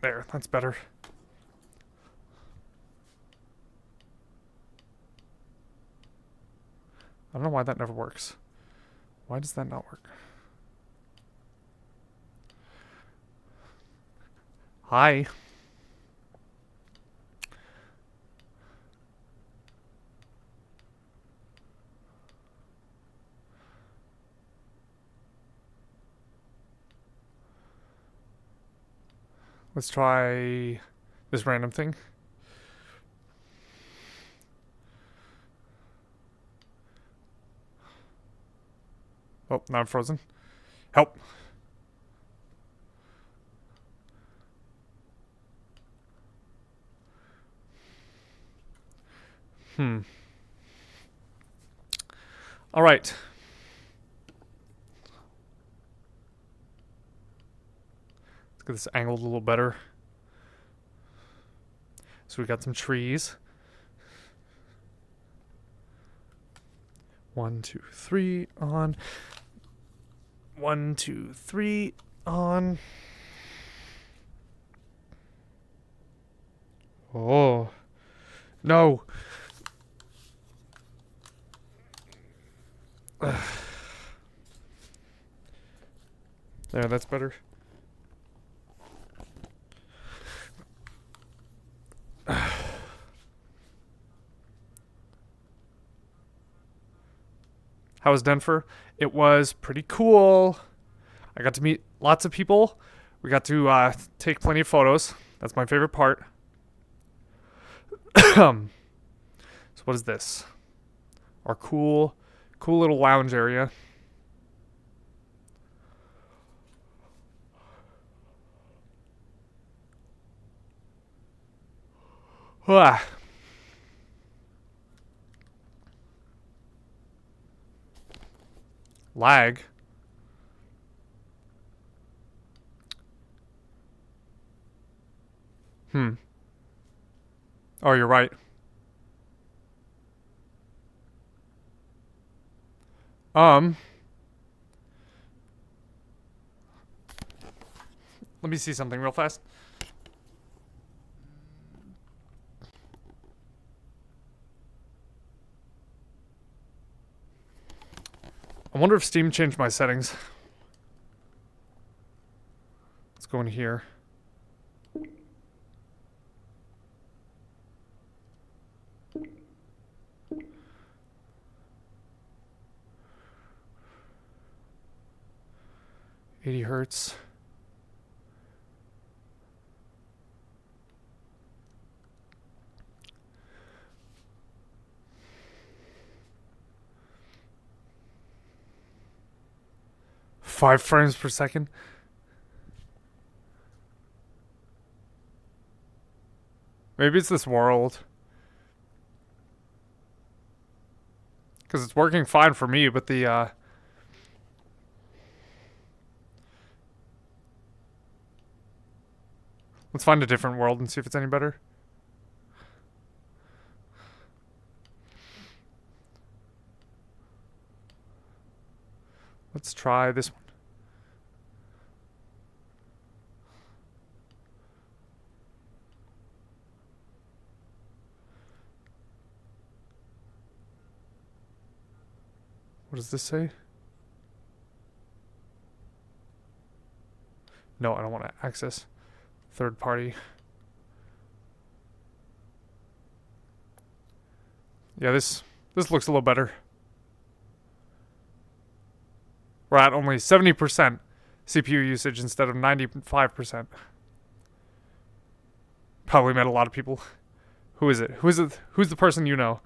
There, that's better. I don't know why that never works. Why does that not work? Hi. Let's try this random thing. Oh, now I'm frozen. Help. All right. Let's get this angled a little better. So we got some trees. 1, 2, 3 on. 1, 2, 3 on. Oh. No. There, that's better. How was Denver? It was pretty cool. I got to meet lots of people. We got to take plenty of photos. That's my favorite part. So what is this? Our cool little lounge area. Ah. Lag. Oh, you're right. Let me see something real fast. I wonder if Steam changed my settings. Let's go in here. $80 Hz. Five frames per second. Maybe it's this world. Because it's working fine for me, but the let's find a different world and see if it's any better. Let's try this one. What does this say? No, I don't want to access third party. Yeah, this looks a little better. We're at only 70% CPU usage instead of 95%. Probably met a lot of people. Who is it? Who's the person you know?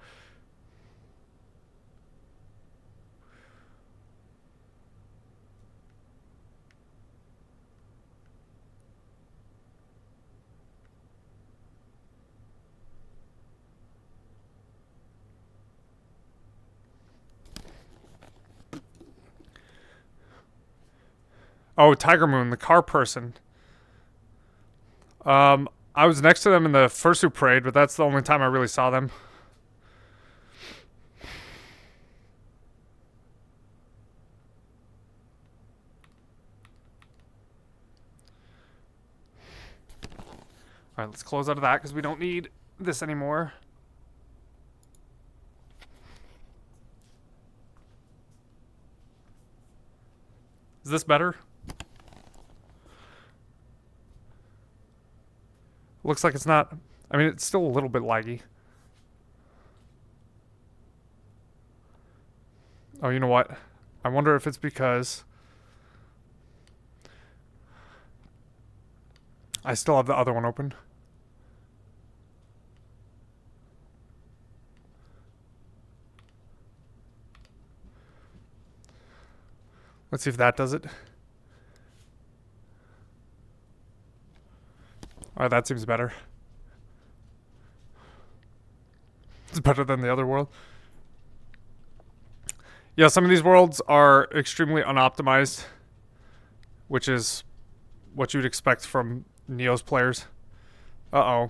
Oh, Tiger Moon, the car person. I was next to them in the fursuit parade, but that's the only time I really saw them. Alright, let's close out of that because we don't need this anymore. Is this better? Looks like it's not. I mean, it's still a little bit laggy. Oh, you know what? I wonder if it's because I still have the other one open. Let's see if that does it. Alright, that seems better. It's better than the other world. Yeah, some of these worlds are extremely unoptimized, which is what you'd expect from Neo's players. Uh-oh.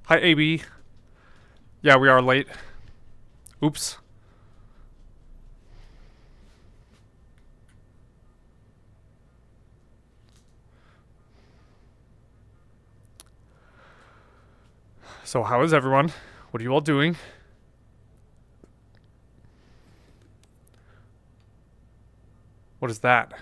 Hi, AB. Yeah, we are late. Oops. So how is everyone? What are you all doing? What is that?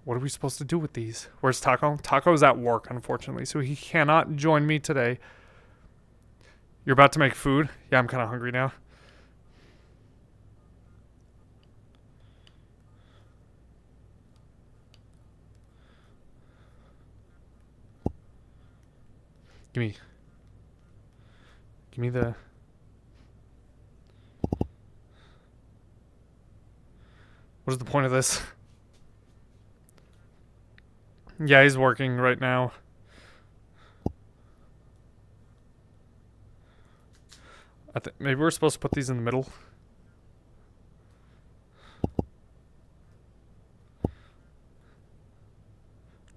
What are we supposed to do with these? Where's Taco? Taco's at work, unfortunately, so he cannot join me today. You're about to make food? Yeah, I'm kind of hungry now. Give me the... What is the point of this? Yeah, he's working right now. Maybe we're supposed to put these in the middle.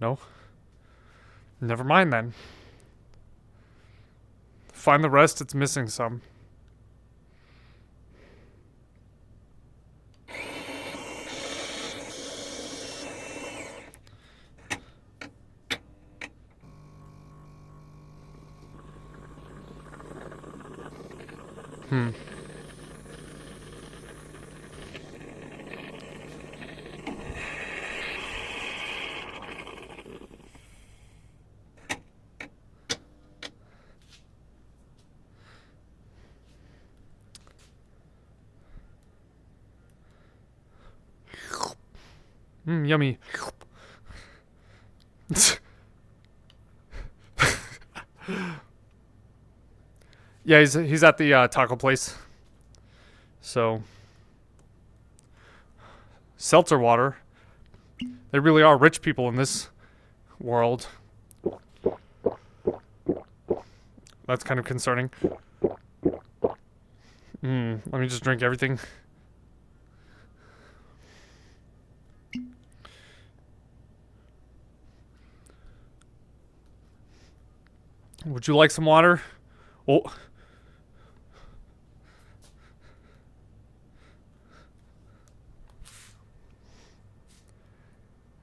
No? Never mind then. Find the rest, it's missing some. Yummy. Yeah, he's at the taco place. So, seltzer water. They really are rich people in this world. That's kind of concerning. Let me just drink everything. Would you like some water? Oh.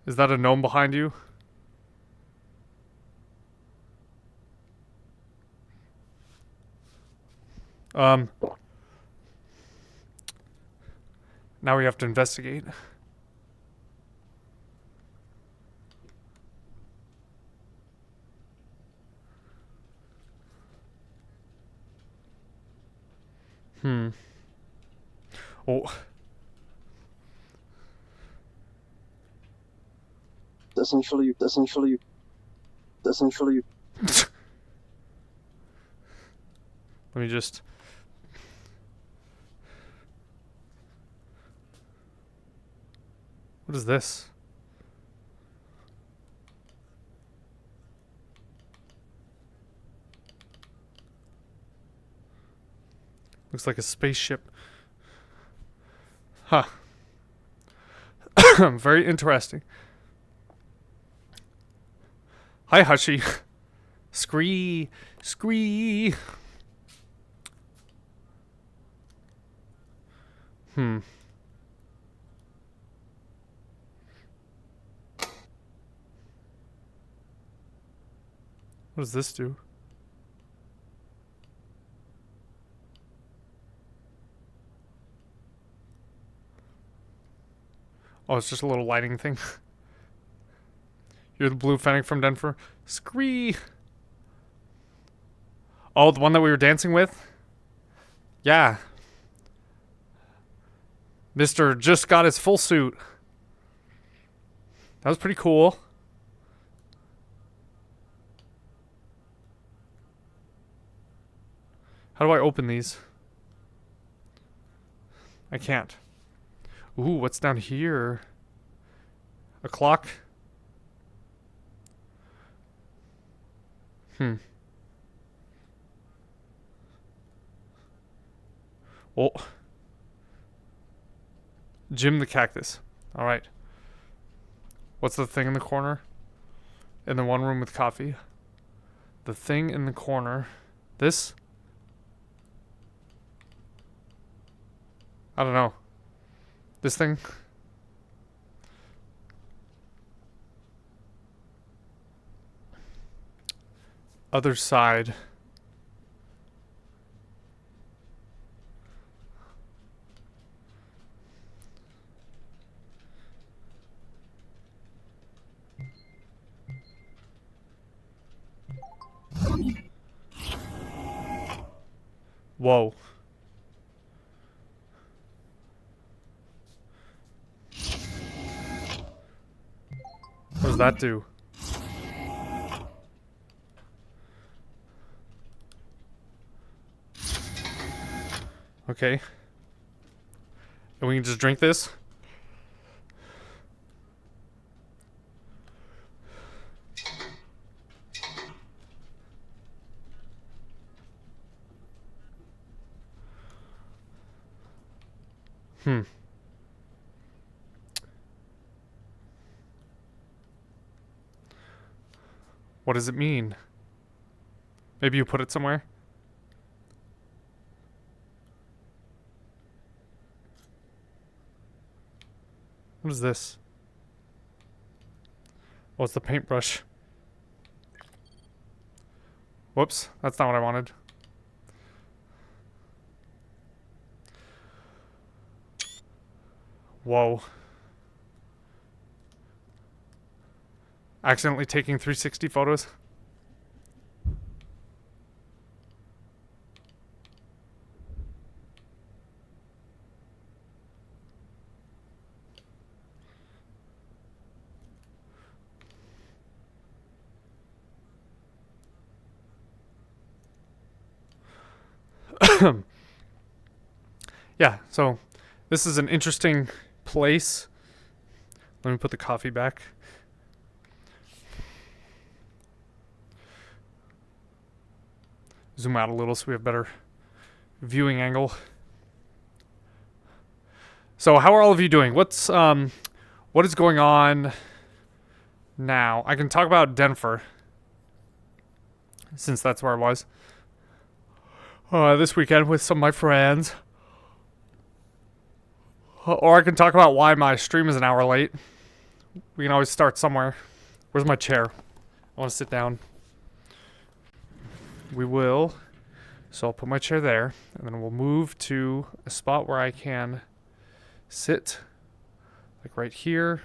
Is that a gnome behind you? Now we have to investigate. Oh. Essentially. Let me just... What is this? Looks like a spaceship. Huh. Very interesting. Hi, Hushy. Scree. Scree. What does this do? Oh, it's just a little lighting thing. You're the blue fennec from Denver. Scree. Oh, the one that we were dancing with? Yeah. Mr. just got his full suit. That was pretty cool. How do I open these? I can't. Ooh, what's down here? A clock? Oh. Jim the cactus. Alright. What's the thing in the corner? In the one room with coffee? The thing in the corner. This? I don't know. This thing? Other side. Whoa. What does that do? Okay. And we can just drink this? What does it mean? Maybe you put it somewhere? What is this? Oh, it's the paintbrush. Whoops, that's not what I wanted. Whoa. Accidentally taking 360 photos? Yeah, so this is an interesting place. Let me put the coffee back. Zoom out a little so we have better viewing angle. So how are all of you doing? What is going on now? I can talk about Denver, since that's where I was this weekend with some of my friends. Or I can talk about why my stream is an hour late. We can always start somewhere. Where's my chair? I want to sit down. We will. So I'll put my chair there, and then we'll move to a spot where I can sit, like right here.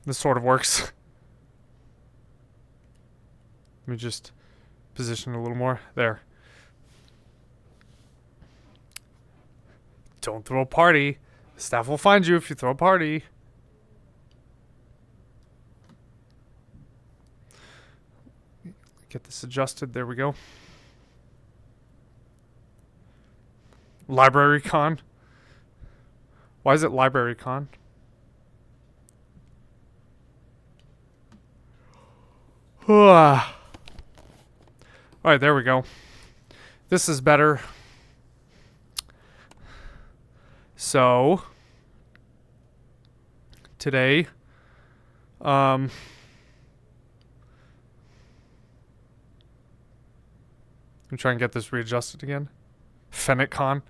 This sort of works. Let me just position it a little more. There. Don't throw a party. Staff will find you if you throw a party. Get this adjusted. There we go. Library Con. Why is it Library Con? Alright, there we go. This is better. So, today, I'm trying to get this readjusted again. FennecCon.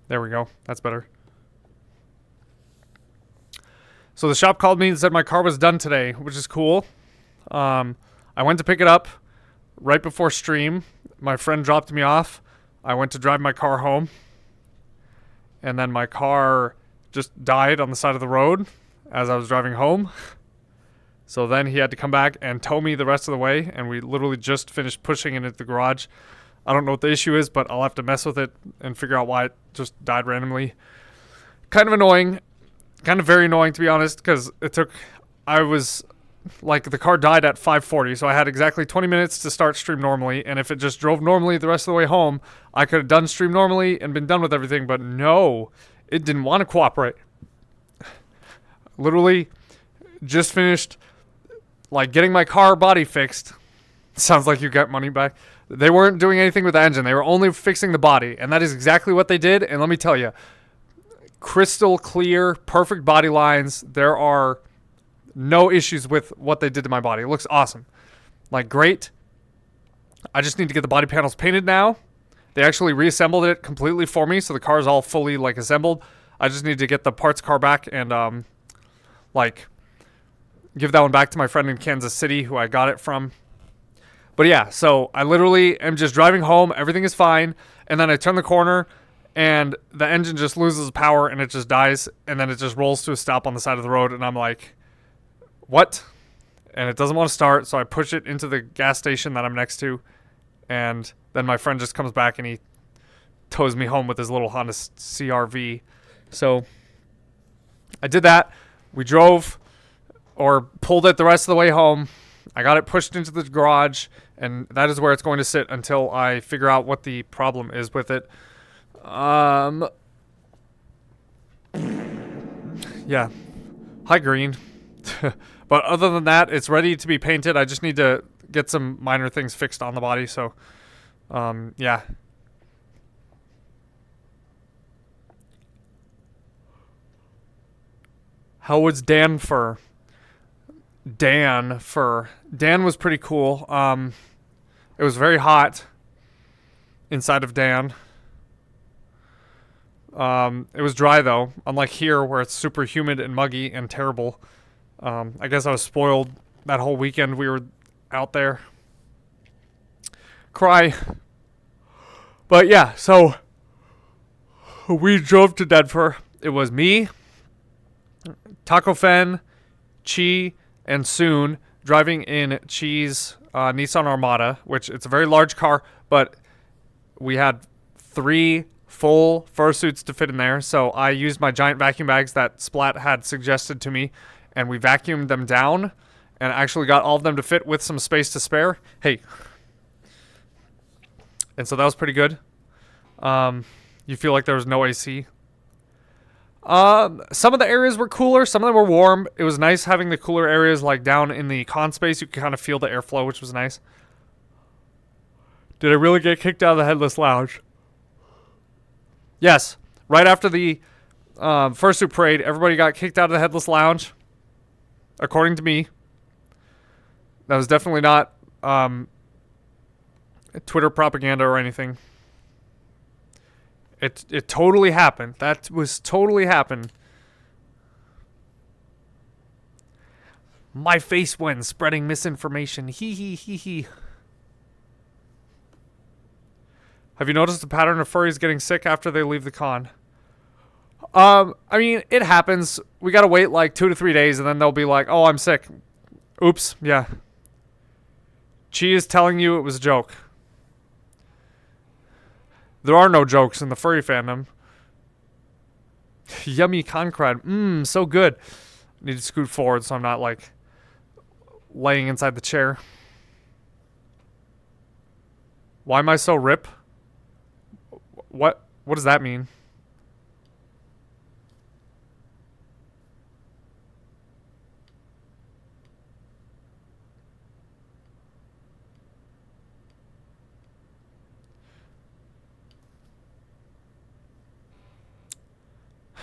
There we go. That's better. So the shop called me and said my car was done today, which is cool. I went to pick it up right before stream. My friend dropped me off. I went to drive my car home. And then my car just died on the side of the road as I was driving home. So then he had to come back and tow me the rest of the way. And we literally just finished pushing it into the garage. I don't know what the issue is, but I'll have to mess with it and figure out why it just died randomly. Kind of annoying. Kind of very annoying, to be honest, because the car died at 5:40, so I had exactly 20 minutes to start stream normally, and if it just drove normally the rest of the way home, I could have done stream normally and been done with everything, but no, it didn't want to cooperate. Literally just finished, getting my car body fixed. Sounds like you got money back. They weren't doing anything with the engine. They were only fixing the body, and that is exactly what they did, and let me tell you, crystal clear, perfect body lines. There are no issues with what they did to my body. It looks awesome. Great. I just need to get the body panels painted now. They actually reassembled it completely for me, so the car is all fully, assembled. I just need to get the parts car back and, give that one back to my friend in Kansas City who I got it from. But yeah, so I literally am just driving home. Everything is fine. And then I turn the corner and the engine just loses power and it just dies. And then it just rolls to a stop on the side of the road. And I'm like, what? And it doesn't want to start. So I push it into the gas station that I'm next to. And then my friend just comes back and he tows me home with his little Honda CR-V. So I did that. We drove or pulled it the rest of the way home. I got it pushed into the garage, and that is where it's going to sit until I figure out what the problem is with it. Yeah. Hi, Green. But other than that, it's ready to be painted. I just need to get some minor things fixed on the body, so, yeah. How was Dan Fur? Dan was pretty cool. It was very hot inside of Dan. It was dry though, unlike here where it's super humid and muggy and terrible. I guess I was spoiled that whole weekend we were out there. Cry. But yeah, so we drove to Denver. It was me, Taco Fen, Chi, and Soon driving in Chi's Nissan Armada, which it's a very large car, but we had 3 full fursuits to fit in there. So I used my giant vacuum bags that Splat had suggested to me, and we vacuumed them down and actually got all of them to fit with some space to spare. Hey. And so that was pretty good. You feel like there was no AC. Some of the areas were cooler, some of them were warm. It was nice having the cooler areas down in the con space. You could kind of feel the airflow, which was nice. Did I really get kicked out of the Headless Lounge? Yes. Right after the fursuit parade, everybody got kicked out of the Headless Lounge. According to me. That was definitely not Twitter propaganda or anything. It totally happened. That was totally happened. My face when spreading misinformation. Hee hee hee hee. Have you noticed the pattern of furries getting sick after they leave the con? I mean, it happens. We gotta wait 2 to 3 days and then they'll be like, oh, I'm sick. Oops, yeah. Chi is telling you it was a joke. There are no jokes in the furry fandom. Yummy con crud. So good. Need to scoot forward so I'm not laying inside the chair. Why am I so rip? What does that mean?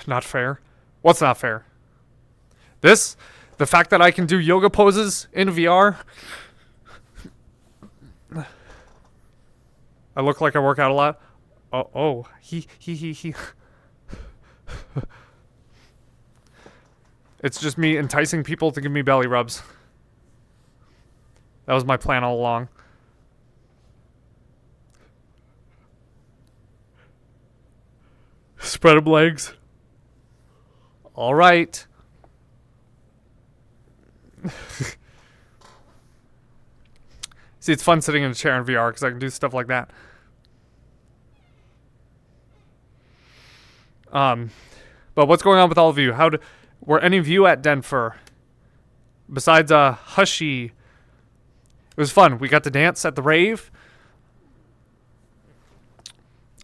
Not fair. What's not fair? This? The fact that I can do yoga poses in VR? I look like I work out a lot. Oh. He. It's just me enticing people to give me belly rubs. That was my plan all along. Spread 'em legs. All right. See, it's fun sitting in a chair in VR because I can do stuff like that. But what's going on with all of you? Were any of you at Denver? Besides Hushy. It was fun. We got to dance at the rave.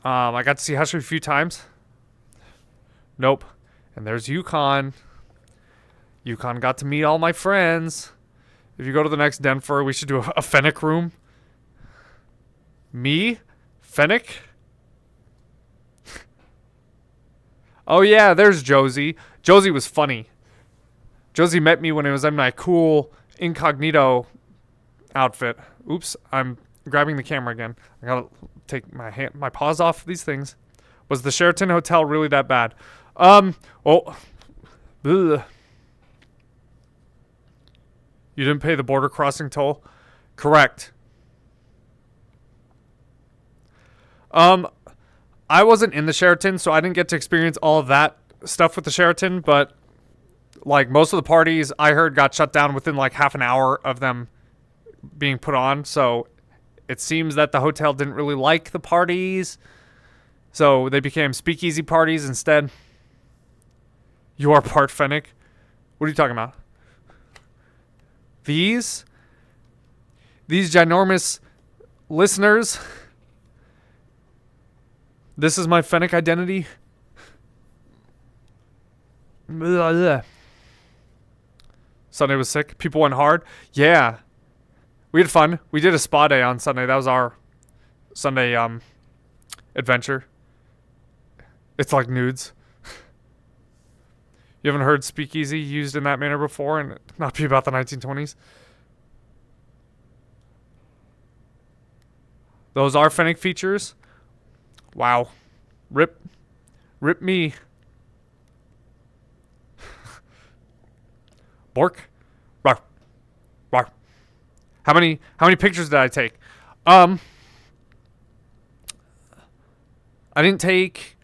I got to see Hushy a few times. Nope. And there's Yukon. Yukon got to meet all my friends. If you go to the next Denver, we should do a Fennec room. Me? Fennec? Oh yeah, there's Josie. Josie was funny. Josie met me when I was in my cool incognito outfit. Oops, I'm grabbing the camera again. I gotta take my paws off these things. Was the Sheraton Hotel really that bad? Ugh. You didn't pay the border crossing toll? Correct. I wasn't in the Sheraton, so I didn't get to experience all of that stuff with the Sheraton, but like most of the parties I heard got shut down within like half an hour of them being put on, so it seems that the hotel didn't really like the parties, so they became speakeasy parties instead. You are part Fennec. What are you talking about? These ginormous listeners. This is my Fennec identity. Sunday was sick. People went hard. Yeah. We had fun. We did a spa day on Sunday. That was our Sunday adventure. It's like nudes. You haven't heard speakeasy used in that manner before and not be about the 1920s? Those are Fennec features. Wow. Rip me. Bork. Rawr. Rawr. How many pictures did I take? I didn't take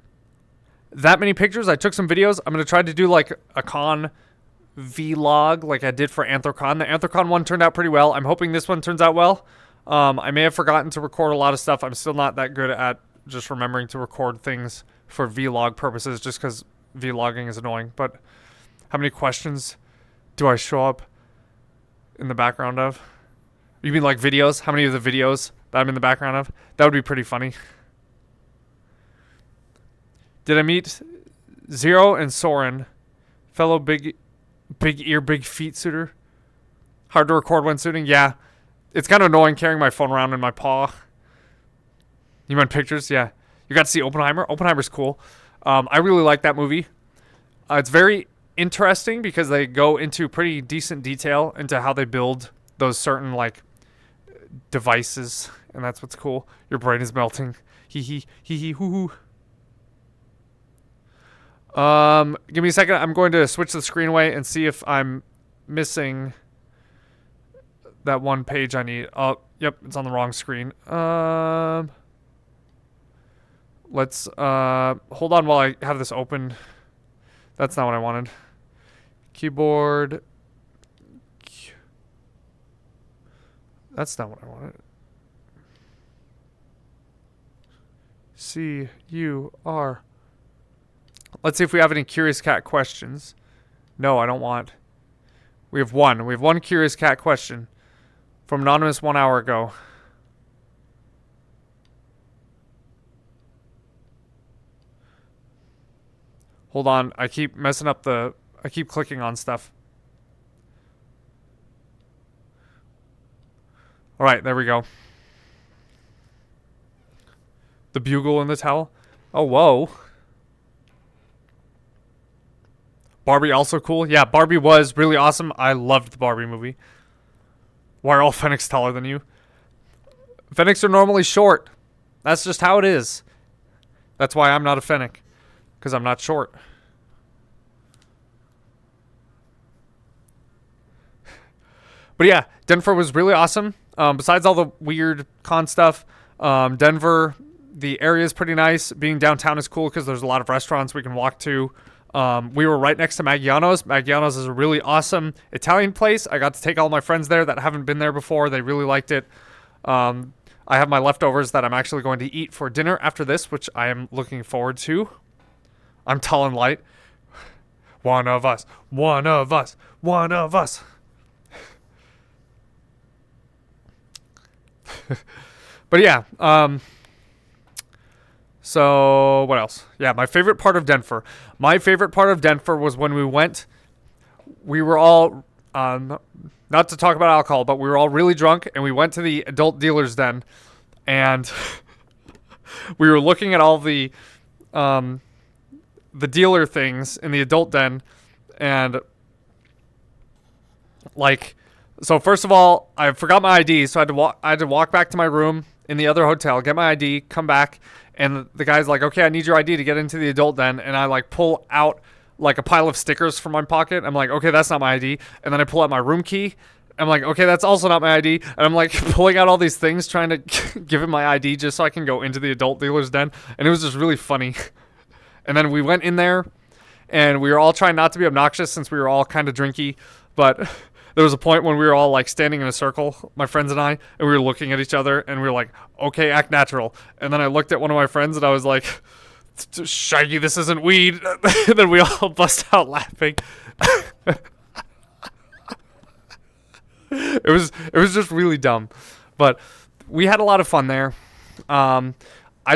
that many pictures. I took some videos. I'm going to try to do like a con vlog like I did for Anthrocon. The Anthrocon one turned out pretty well. I'm hoping this one turns out well. I may have forgotten to record a lot of stuff. I'm still not that good at just remembering to record things for vlog purposes just because vlogging is annoying. But how many questions do I show up in the background of? You mean like videos? How many of the videos that I'm in the background of? That would be pretty funny. Did I meet Zero and Soren, fellow big ear, big feet suitor? Hard to record when suiting? Yeah. It's kind of annoying carrying my phone around in my paw. You meant pictures? Yeah. You got to see Oppenheimer? Oppenheimer's cool. I really like that movie. It's very interesting because they go into pretty decent detail into how they build those certain like devices, and that's what's cool. Your brain is melting. Hee hee hoo hoo. Give me a second. I'm going to switch the screen away and see if I'm missing that one page I need. Oh, yep, it's on the wrong screen. Let's hold on while I have this open. That's not what I wanted. Keyboard. That's not what I wanted. C-U-R. Let's see if we have any Curious Cat questions. No, I don't want. We have one. We have one Curious Cat question from Anonymous 1 hour ago. Hold on. I keep messing up I keep clicking on stuff. All right, there we go. The bugle in the towel. Oh, whoa. Barbie also cool. Yeah, Barbie was really awesome. I loved the Barbie movie. Why are all Fennecs taller than you? Fennecs are normally short. That's just how it is. That's why I'm not a Fennec. Because I'm not short. But yeah, Denver was really awesome. Besides all the weird con stuff, Denver, the area is pretty nice. Being downtown is cool because there's a lot of restaurants we can walk to. We were right next to Maggiano's. Maggiano's is a really awesome Italian place. I got to take all my friends there that haven't been there before. They really liked it. I have my leftovers that I'm actually going to eat for dinner after this, which I am looking forward to. I'm tall and light. One of us. One of us. One of us. But yeah, so what else? Yeah, my favorite part of Denver. My favorite part of Denver was when we were all, not to talk about alcohol, but we were all really drunk and we went to the adult dealer's den and we were looking at all the dealer things in the adult den and like, so first of all, I forgot my ID, so I had to walk back to my room in the other hotel, get my ID, come back, and the guy's like, "Okay, I need your ID to get into the adult den." And I like pull out like a pile of stickers from my pocket. I'm like, "Okay, that's not my ID." And then I pull out my room key. I'm like, "Okay, that's also not my ID." And I'm like pulling out all these things trying to give him my ID just so I can go into the adult dealer's den. And it was just really funny. And then we went in there and we were all trying not to be obnoxious since we were all kind of drinky, but there was a point when we were all like standing in a circle, my friends and I, and we were looking at each other and we were like, "Okay, act natural." And then I looked at one of my friends and I was like, "Shaggy, this isn't weed." And then we all bust out laughing. It was just really dumb. But we had a lot of fun there. I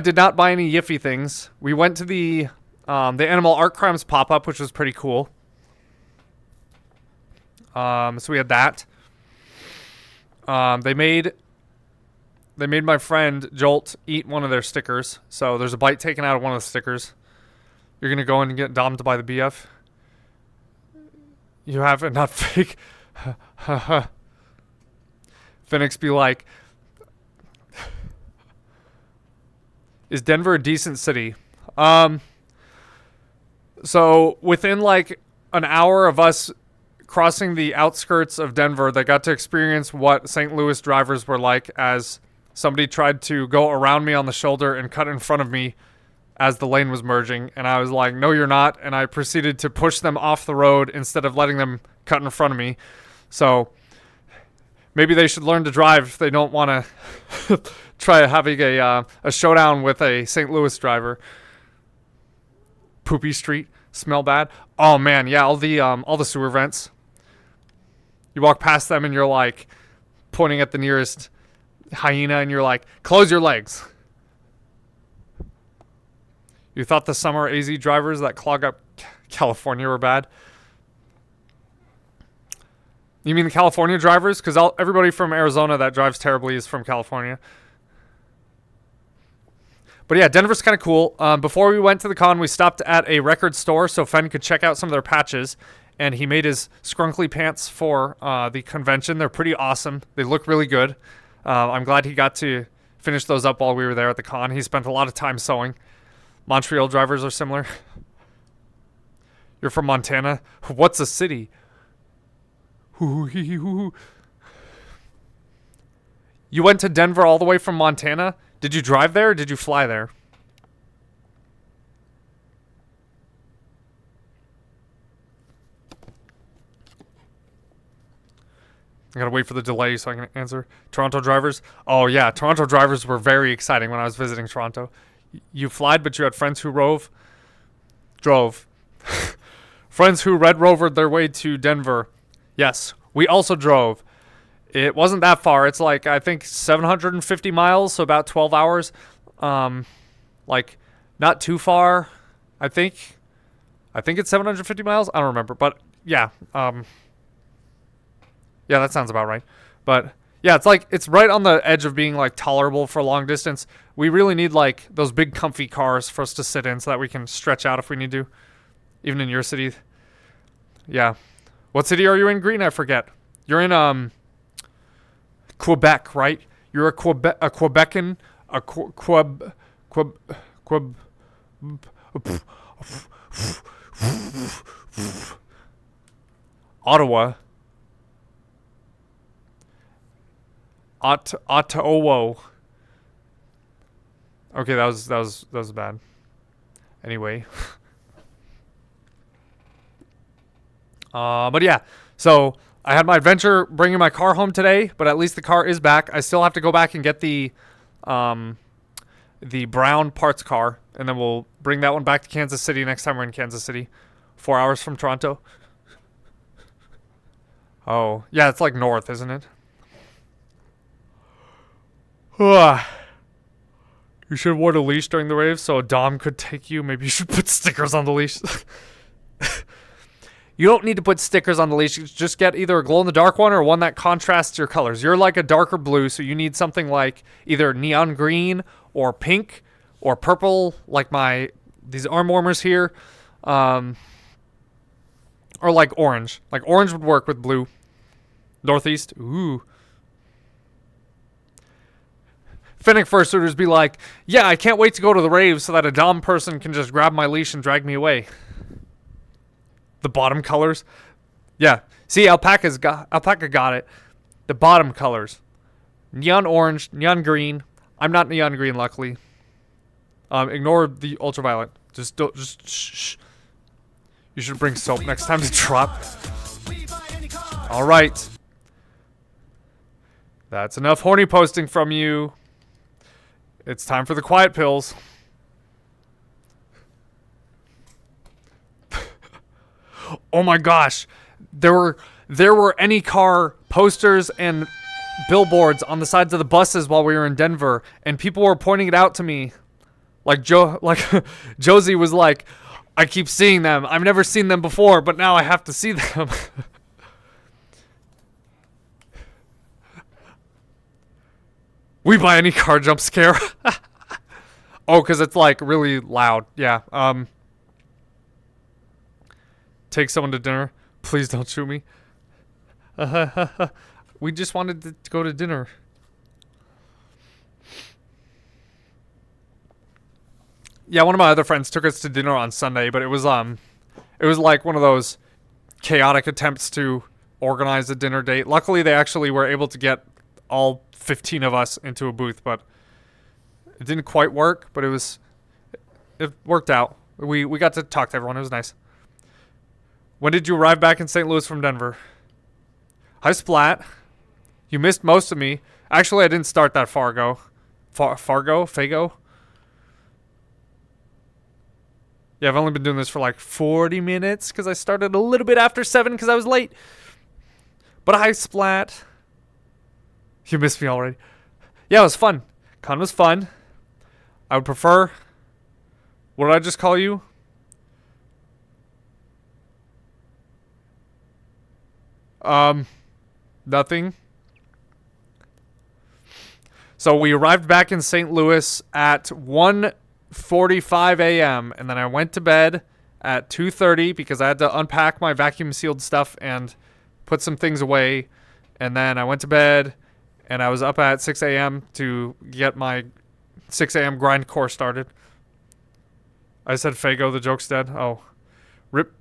did not buy any Yiffy things. We went to the Animal Art Crimes pop-up, which was pretty cool. So we had that. They made my friend Jolt eat one of their stickers. So there's a bite taken out of one of the stickers. You're gonna go in and get Dom to buy the BF. You have it, not fake. Phoenix be like, is Denver a decent city? So within like an hour of us crossing the outskirts of Denver, they got to experience what St. Louis drivers were like as somebody tried to go around me on the shoulder and cut in front of me as the lane was merging. And I was like, "No, you're not." And I proceeded to push them off the road instead of letting them cut in front of me. So maybe they should learn to drive if they don't want to try having a showdown with a St. Louis driver. Poopy Street, smell bad. Oh man, yeah, all the sewer vents. You walk past them and you're like pointing at the nearest hyena and you're like, "Close your legs." You thought the summer AZ drivers that clog up California were bad? You mean the California drivers? Because everybody from Arizona that drives terribly is from California. But yeah, Denver's kind of cool. Before we went to the con, we stopped at a record store so Fen could check out some of their patches. And he made his scrunkly pants for the convention. They're pretty awesome. They look really good. I'm glad he got to finish those up while we were there at the con. He spent a lot of time sewing. Montreal drivers are similar. You're from Montana? What's a city? You went to Denver all the way from Montana? Did you drive there or did you fly there? I gotta wait for the delay so I can answer. Toronto drivers? Oh yeah, Toronto drivers were very exciting when I was visiting Toronto. You flied, but you had friends who drove. Friends who Red Rovered their way to Denver. Yes, we also drove. It wasn't that far. It's like, I think 750 miles, so about 12 hours. Like, not too far, I think. I think it's 750 miles. I don't remember, but yeah. Yeah, that sounds about right. But yeah, it's like, it's right on the edge of being like tolerable for long distance. We really need like those big comfy cars for us to sit in so that we can stretch out if we need to. Even in your city. Yeah. What city are you in, Green? I forget. You're in Quebec, right? You're a Quebecan, a Queb, Ottawa, Ottawa. Okay, that was bad. Anyway, but yeah, so I had my adventure bringing my car home today, but at least the car is back. I still have to go back and get the brown parts car, and then we'll bring that one back to Kansas City next time we're in Kansas City, 4 hours from Toronto. Oh, yeah, it's like north, isn't it? You should have worn a leash during the rave so a Dom could take you. Maybe you should put stickers on the leash. You don't need to put stickers on the leash. You just get either a glow-in-the-dark one or one that contrasts your colors. You're like a darker blue, so you need something like either neon green or pink or purple, like these arm warmers here. Or like orange. Like orange would work with blue. Northeast. Ooh. Fennec fursuiters be like, yeah, I can't wait to go to the rave so that a Dom person can just grab my leash and drag me away. The bottom colors. Yeah. See, Alpaca got it. The bottom colors. Neon orange, neon green. I'm not neon green, luckily. Ignore the ultraviolet. Just shh. You should bring soap next time to drop. All right. That's enough horny posting from you. It's time for the quiet pills. Oh my gosh. There were any car posters and billboards on the sides of the buses while we were in Denver, and people were pointing it out to me. Like Josie was like, I keep seeing them. I've never seen them before, but now I have to see them. We buy any car jump scare. Oh, because it's like really loud. Yeah. Take someone to dinner. Please don't shoot me. We just wanted to go to dinner. Yeah, one of my other friends took us to dinner on Sunday, but it was like one of those chaotic attempts to organize a dinner date. Luckily, they actually were able to get all 15 of us into a booth, but it didn't quite work, but it worked out. We got to talk to everyone. It was nice. When did you arrive back in St. Louis from Denver? Hi, Splat. You missed most of me. Actually, I didn't start that far ago. Fago? Yeah, I've only been doing this for like 40 minutes because I started a little bit after 7 because I was late. But hi, Splat. You missed me already. Yeah, it was fun. Con was fun. I would prefer... What did I just call you? Nothing. So we arrived back in St. Louis at 1:45 a.m. and then I went to bed at 2:30 because I had to unpack my vacuum sealed stuff and put some things away. And then I went to bed and I was up at 6 a.m. to get my 6 a.m. grindcore started. I said Fago, the joke's dead. Oh. Rip.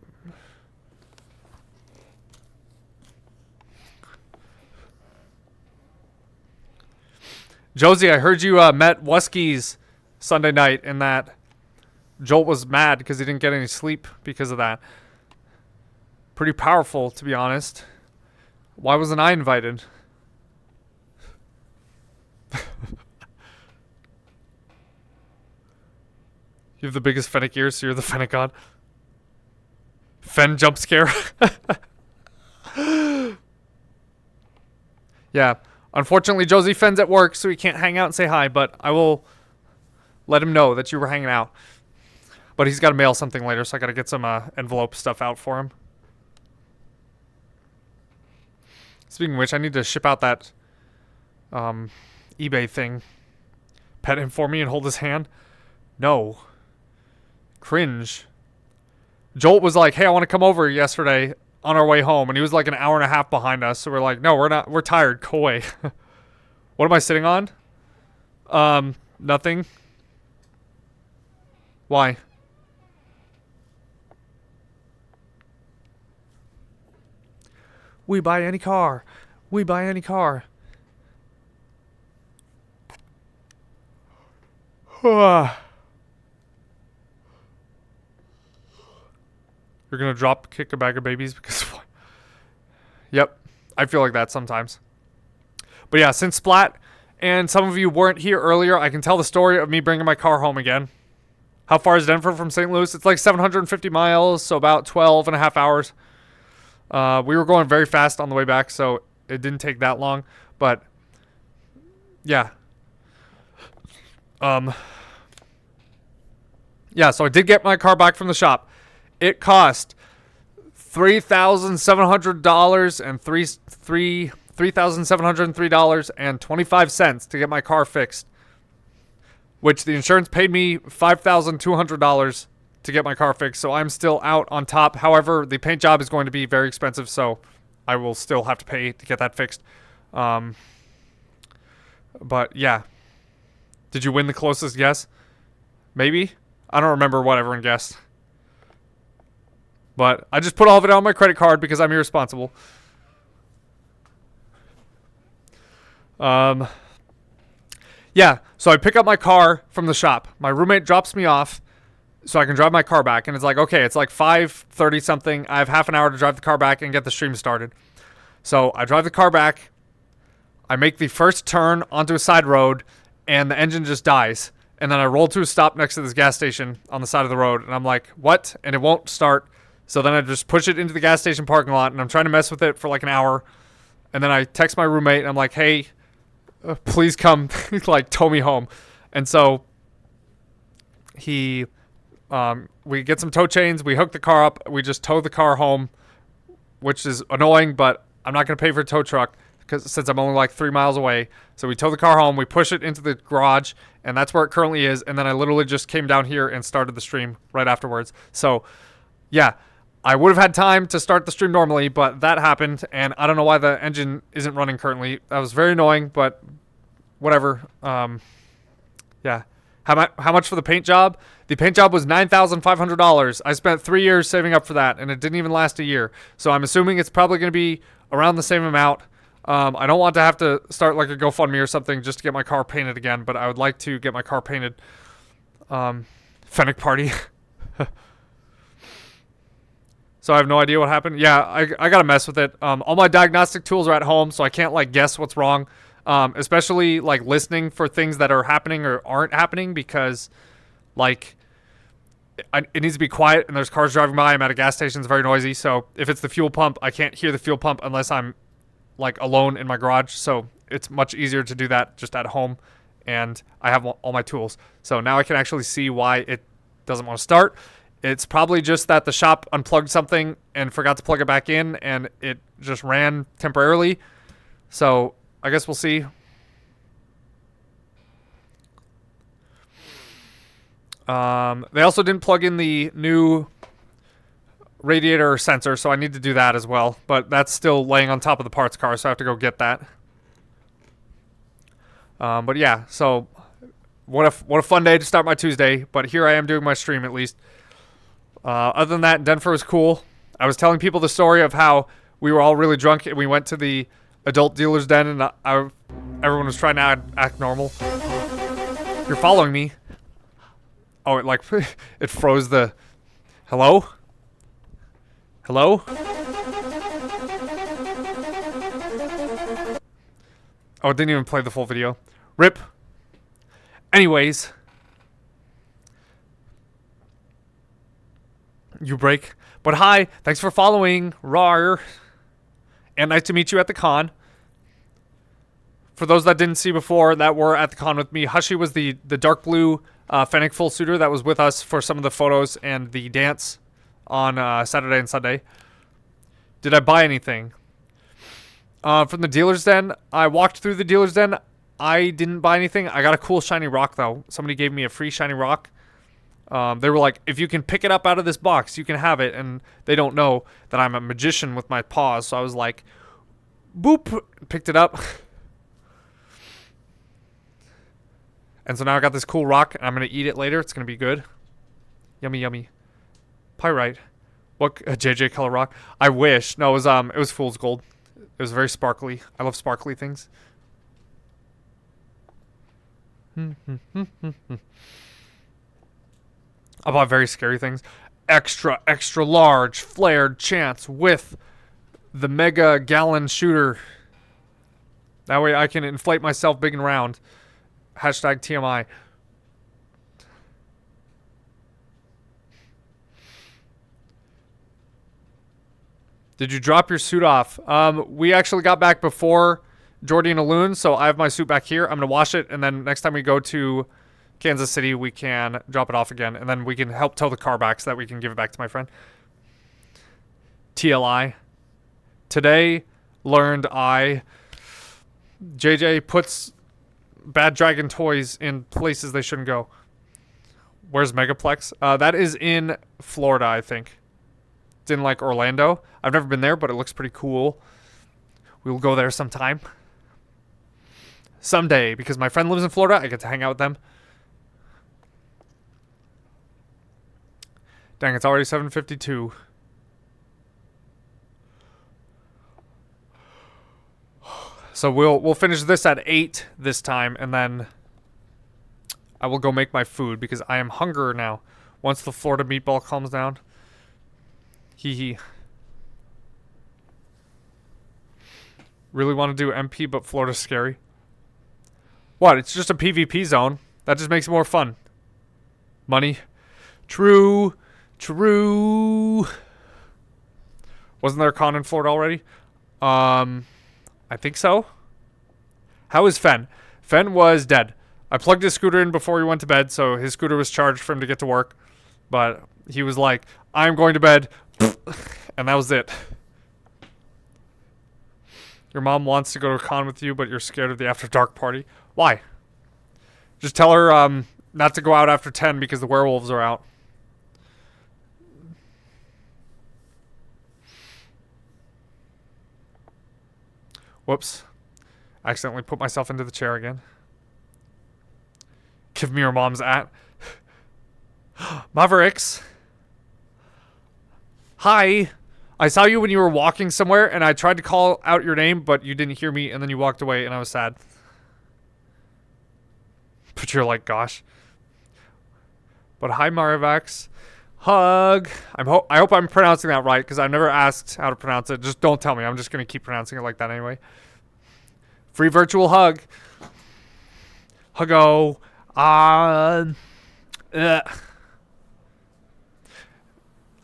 Josie, I heard you met Wuskies Sunday night and that Jolt was mad because he didn't get any sleep because of that. Pretty powerful, to be honest. Why wasn't I invited? You have the biggest Fennec ears, so you're the Fennec god. Fen jump scare. Yeah. Unfortunately, Josie Fenn's at work, so he can't hang out and say hi, but I will let him know that you were hanging out. But he's got to mail something later, so I got to get some envelope stuff out for him. Speaking of which, I need to ship out that eBay thing. Pet him for me and hold his hand. No. Cringe. Jolt was like, hey, I want to come over yesterday. on our way home, and he was like an hour and a half behind us. So we're like, no, we're not. We're tired. Go away. What am I sitting on? Nothing. Why? We buy any car. We buy any car. You're gonna drop kick a bag of babies because yep, I feel like that sometimes. But yeah, since Splat and some of you weren't here earlier, I can tell the story of me bringing my car home again. How far is Denver from St. Louis? It's like 750 miles, so about 12 and a half hours. We were going very fast on the way back, so it didn't take that long. But yeah. Yeah, so I did get my car back from the shop. It cost $3,700 and $3,703.25 to get my car fixed, which the insurance paid me $5,200 to get my car fixed. So I'm still out on top. However, the paint job is going to be very expensive, so I will still have to pay to get that fixed. But yeah, did you win the closest guess? Maybe. I don't remember what everyone guessed. But I just put all of it on my credit card because I'm irresponsible. Yeah, so I pick up my car from the shop. My roommate drops me off so I can drive my car back. And it's like, okay, it's like 5:30 something. I have half an hour to drive the car back and get the stream started. So I drive the car back. I make the first turn onto a side road, and the engine just dies. And then I roll to a stop next to this gas station on the side of the road. And I'm like, what? And it won't start. So then I just push it into the gas station parking lot. And I'm trying to mess with it for like an hour. And then I text my roommate. And I'm like, hey, please come like tow me home. And so we get some tow chains. We hook the car up. We just tow the car home, which is annoying. But I'm not going to pay for a tow truck since I'm only like 3 miles away. So we tow the car home. We push it into the garage. And that's where it currently is. And then I literally just came down here and started the stream right afterwards. So, yeah, I would have had time to start the stream normally, but that happened. And I don't know why the engine isn't running currently. That was very annoying, but whatever. Yeah. How much for the paint job? The paint job was $9,500. I spent 3 years saving up for that, and it didn't even last a year. So I'm assuming it's probably going to be around the same amount. I don't want to have to start like a GoFundMe or something just to get my car painted again, but I would like to get my car painted. Fennec party. So I have no idea what happened. Yeah, I got to mess with it. All my diagnostic tools are at home, so I can't like guess what's wrong. Especially like listening for things that are happening or aren't happening because like it needs to be quiet and there's cars driving by. I'm at a gas station. It's very noisy. So if it's the fuel pump, I can't hear the fuel pump unless I'm like alone in my garage. So it's much easier to do that just at home. And I have all my tools. So now I can actually see why it doesn't want to start. It's probably just that the shop unplugged something and forgot to plug it back in and it just ran temporarily. So I guess we'll see. They also didn't plug in the new radiator sensor, so I need to do that as well. But that's still laying on top of the parts car, so I have to go get that. But yeah, so what a fun day to start my Tuesday. But here I am doing my stream at least. Other than that, Denver was cool. I was telling people the story of how we were all really drunk and we went to the adult dealer's den and everyone was trying to act normal. You're following me. Oh, it like it froze the. Hello? Hello? Oh, it didn't even play the full video. RIP. Anyways. You break. But hi, thanks for following. Rawr. And nice to meet you at the con. For those that didn't see before that were at the con with me, Hushy was the dark blue Fennec full suitor that was with us for some of the photos and the dance on Saturday and Sunday. Did I buy anything? From the dealer's den, I walked through the dealer's den. I didn't buy anything. I got a cool shiny rock though. Somebody gave me a free shiny rock. They were like, if you can pick it up out of this box, you can have it. And they don't know that I'm a magician with my paws. So I was like, boop, picked it up. And so now I got this cool rock, and I'm going to eat it later. It's going to be good. Yummy, yummy. Pyrite. What, a JJ color rock? I wish. No, it was fool's gold. It was very sparkly. I love sparkly things. I bought very scary things. Extra, extra large flared chance with the mega gallon shooter. That way I can inflate myself big and round. Hashtag TMI. Did you drop your suit off? We actually got back before Jordy and Aloon, so I have my suit back here. I'm going to wash it, and then next time we go to Kansas City, we can drop it off again, and then we can help tow the car back so that we can give it back to my friend. TLI. Today, learned JJ puts bad dragon toys in places they shouldn't go. Where's Megaplex? That is in Florida, I think. It's in like Orlando. I've never been there, but it looks pretty cool. We will go there sometime. Someday, because my friend lives in Florida, I get to hang out with them. Dang, it's already 7:52. So we'll finish this at 8 this time, and then I will go make my food because I am hungry now. Once the Florida meatball calms down. Hee hee. Really want to do MP, but Florida's scary. What? It's just a PvP zone. That just makes it more fun. Money. True. True. Wasn't there a con in Florida already? I think so. How is Fen? Fen was dead. I plugged his scooter in before he went to bed, so his scooter was charged for him to get to work. But he was like, I'm going to bed. And that was it. Your mom wants to go to a con with you, but you're scared of the after dark party. Why? Just tell her not to go out after 10 because the werewolves are out. Whoops. I accidentally put myself into the chair again. Give me your mom's at. Mavericks. Hi. I saw you when you were walking somewhere, and I tried to call out your name, but you didn't hear me, and then you walked away, and I was sad. But you're like, gosh. But hi, Marivax. Hug. I hope I'm pronouncing that right, because I've never asked how to pronounce it. Just don't tell me. I'm just going to keep pronouncing it like that anyway. Free virtual hug. Huggo.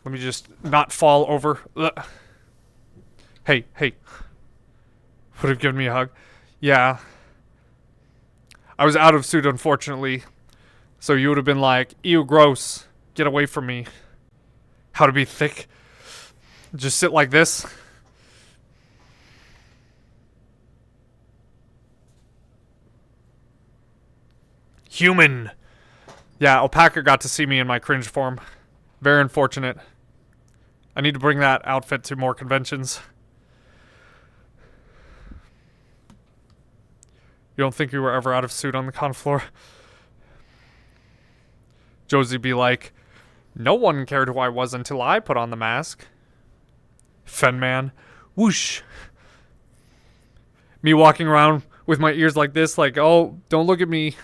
Let me just not fall over. Hey. Would have given me a hug. Yeah. I was out of suit, unfortunately. So you would have been like, ew, gross. Get away from me. How to be thick. Just sit like this. Human. Yeah, Alpaca got to see me in my cringe form. Very unfortunate. I need to bring that outfit to more conventions. You don't think you were ever out of suit on the con floor? Josie be like, no one cared who I was until I put on the mask. Fenman. Whoosh. Me walking around with my ears like this, like, oh, don't look at me.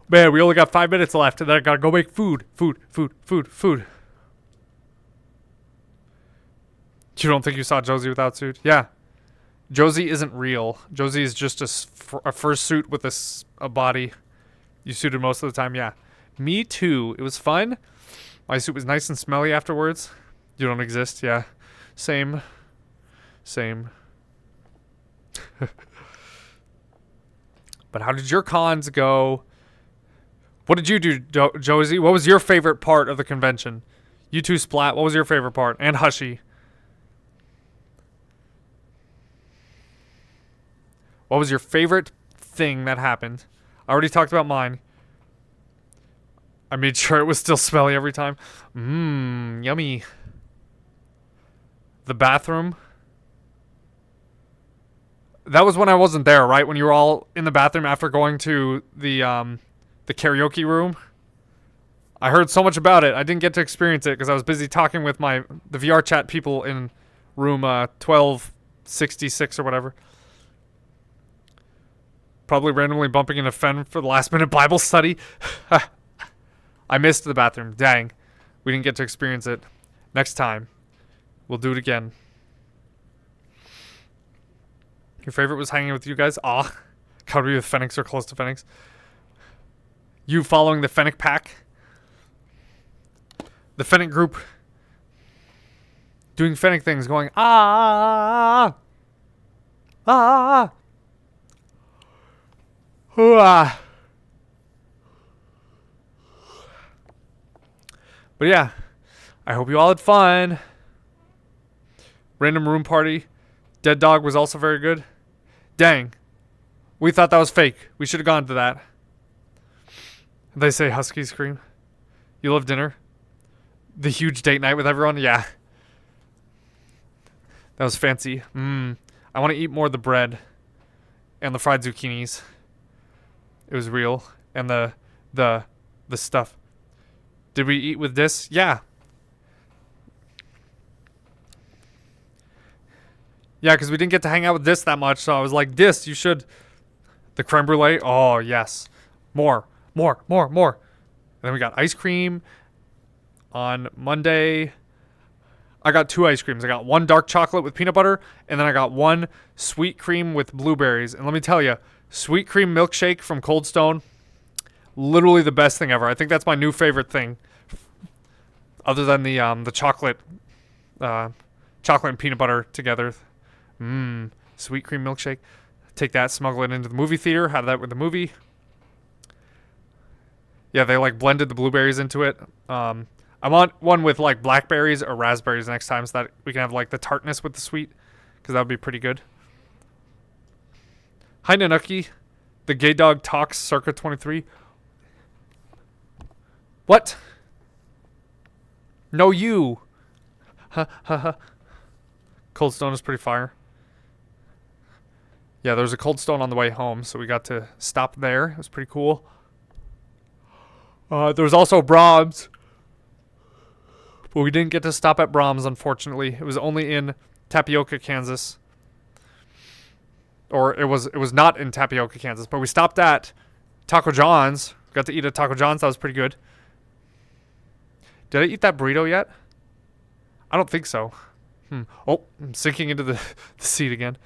Man, we only got 5 minutes left, and then I gotta go make food. Food. You don't think you saw Josie without suit? Yeah. Josie isn't real. Josie is just a fursuit with a body. You suited most of the time, yeah. Me too. It was fun. My suit was nice and smelly afterwards. You don't exist, yeah. Same. But how did your cons go? What did you do, Josie? What was your favorite part of the convention? You two Splat, what was your favorite part? And Hushy. What was your favorite thing that happened. I already talked about mine. I made sure it was still smelly every time. Mmm, yummy. The bathroom. That was when I wasn't there, right? When you were all in the bathroom after going to the karaoke room. I heard so much about it. I didn't get to experience it because I was busy talking with the VR chat people in room 1266 or whatever. Probably randomly bumping into Fen for the last minute Bible study. I missed the bathroom. Dang. We didn't get to experience it. Next time. We'll do it again. Your favorite was hanging with you guys? Aw. Gotta be with Fenix or close to Fenix. You following the Fennec pack. The Fennec group. Doing Fennec things, going, ah. Ah. Ah. But yeah, I hope you all had fun. Random room party. Dead Dog was also very good. Dang. We thought that was fake. We should have gone to that. They say husky scream. You love dinner? The huge date night with everyone? Yeah. That was fancy. I want to eat more of the bread. And the fried zucchinis. It was real. And the stuff. Did we eat with this? Yeah. Yeah, because we didn't get to hang out with this that much, so I was like, this, you should. The creme brulee? Oh, yes. More. And then we got ice cream on Monday. I got 2 ice creams. I got 1 dark chocolate with peanut butter, and then I got 1 sweet cream with blueberries. And let me tell you, sweet cream milkshake from Cold Stone, literally the best thing ever. I think that's my new favorite thing. Other than the chocolate and peanut butter together. Sweet cream milkshake. Take that, smuggle it into the movie theater. Have that with the movie. Yeah, they like blended the blueberries into it. I want one with like blackberries or raspberries next time so that we can have like the tartness with the sweet. Because that would be pretty good. Hi, Nanuki. The Gay Dog Talks circa 23. What? No, you. Cold Stone is pretty fire. Yeah, there was a Cold Stone on the way home, so we got to stop there. It was pretty cool. There was also Brahms. But we didn't get to stop at Brahms, unfortunately. It was only in Tapioca, Kansas. Or it was not in Tapioca, Kansas. But we stopped at Taco John's. Got to eat at Taco John's. That was pretty good. Did I eat that burrito yet? I don't think so. Oh, I'm sinking into the seat again.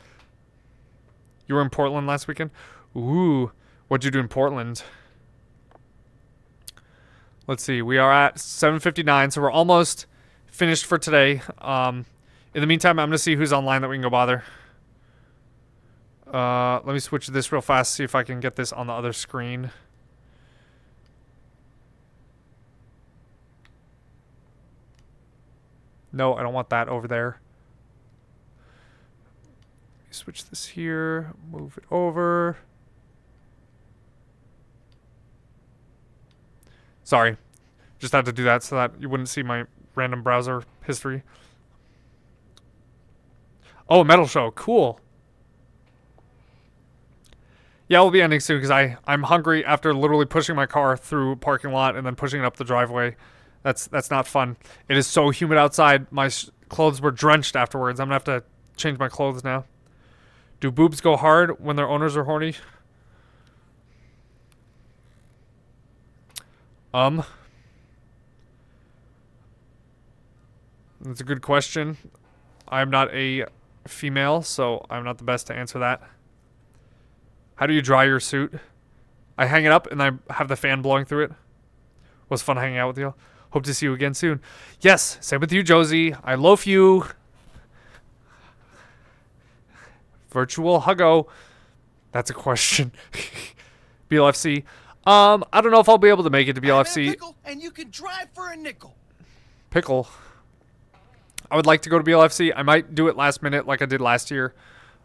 You were in Portland last weekend? Ooh, what'd you do in Portland? Let's see. We are at 7:59, so we're almost finished for today. In the meantime, I'm going to see who's online that we can go bother. Let me switch this real fast, see if I can get this on the other screen. No, I don't want that over there. Switch this here, move it over. Sorry, just had to do that so that you wouldn't see my random browser history. Oh, metal show, cool. Yeah, we'll be ending soon because I'm hungry after literally pushing my car through a parking lot and then pushing it up the driveway. That's not fun. It is so humid outside. My clothes were drenched afterwards. I'm gonna have to change my clothes now. Do boobs go hard when their owners are horny? That's a good question. I'm not a female, so I'm not the best to answer that. How do you dry your suit? I hang it up and I have the fan blowing through it. Was fun hanging out with you. Hope to see you again soon. Yes, same with you, Josie. I love you. Virtual huggo. That's a question. BLFC. I don't know if I'll be able to make it to BLFC. Pickle, and you can drive for a nickel. Pickle. I would like to go to BLFC. I might do it last minute like I did last year.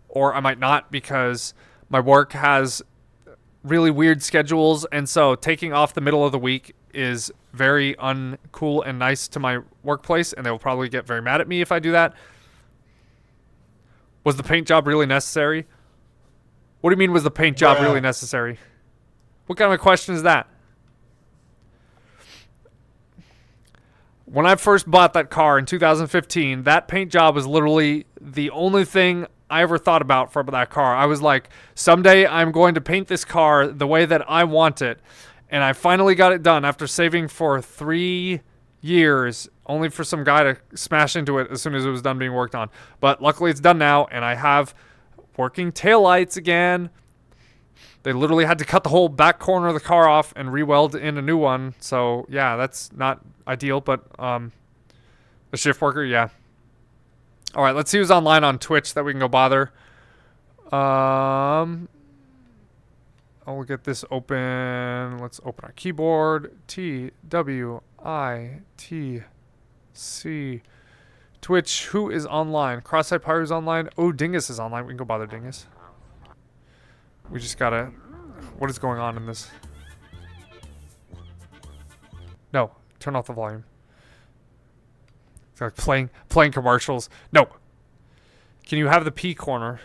Or I might not because my work has really weird schedules, and so taking off the middle of the week is very uncool and nice to my workplace, and they will probably get very mad at me if I do that. Was the paint job really necessary? What do you mean, was the paint job really necessary? What kind of a question is that? When I first bought that car in 2015, that paint job was literally the only thing I ever thought about for that car. I was like, someday I'm going to paint this car the way that I want it. And I finally got it done after saving for 3 years, only for some guy to smash into it as soon as it was done being worked on. But luckily it's done now, and I have working taillights again. They literally had to cut the whole back corner of the car off and re-weld in a new one. So, yeah, that's not ideal, but the shift worker, yeah. All right, let's see who's online on Twitch that we can go bother. I'll get this open. Let's open our keyboard. TWITC. Twitch, who is online? Cross-Site Pyro's online. Oh, Dingus is online. We can go bother Dingus. We just gotta... What is going on in this? No. Turn off the volume. It's like playing commercials. No. Can you have the P corner?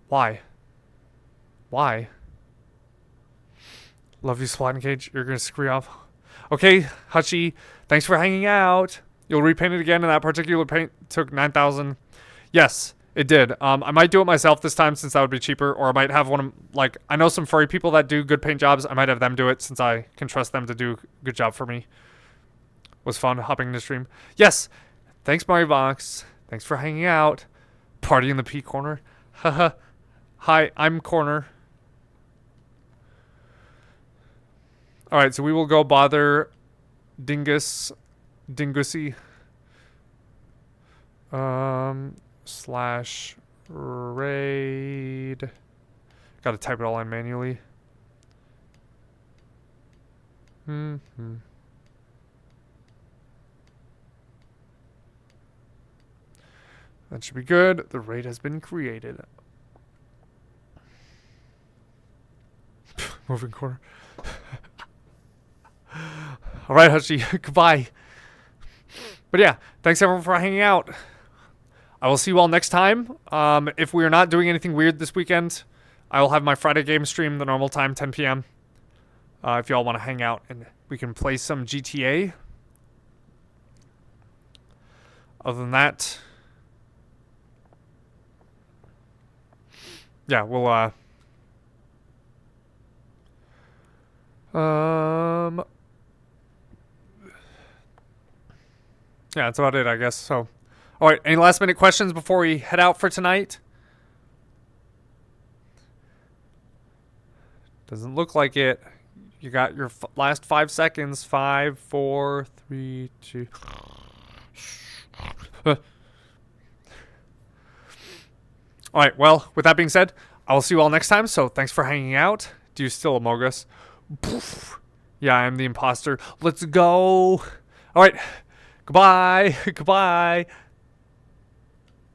Why? Why? Love you, Splatting Cage. You're gonna screw off. Okay, Hutchie. Thanks for hanging out. You'll repaint it again, and that particular paint took 9,000. Yes. It did. I might do it myself this time since that would be cheaper, or I might have one of, like, I know some furry people that do good paint jobs. I might have them do it since I can trust them to do a good job for me. Was fun hopping in the stream. Yes. Thanks, Mario Vox. Thanks for hanging out. Party in the P corner. Haha. Hi, I'm corner. All right, so we will go bother Dingussy. Slash raid. Gotta type it all in manually. That should be good. The raid has been created. Moving corner. All right, Hutchie. Goodbye. But yeah, thanks everyone for hanging out. I will see you all next time. If we are not doing anything weird this weekend, I will have my Friday game stream the normal time, 10 p.m. If y'all want to hang out and we can play some GTA. Other than that, yeah, we'll yeah, that's about it, I guess. So, all right, any last minute questions before we head out for tonight? Doesn't look like it. You got your last 5 seconds. 5, 4, 3, 2. All right, well, with that being said, I will see you all next time. So thanks for hanging out. Do you still among us? Yeah, I'm the imposter. Let's go. All right. Goodbye. Goodbye.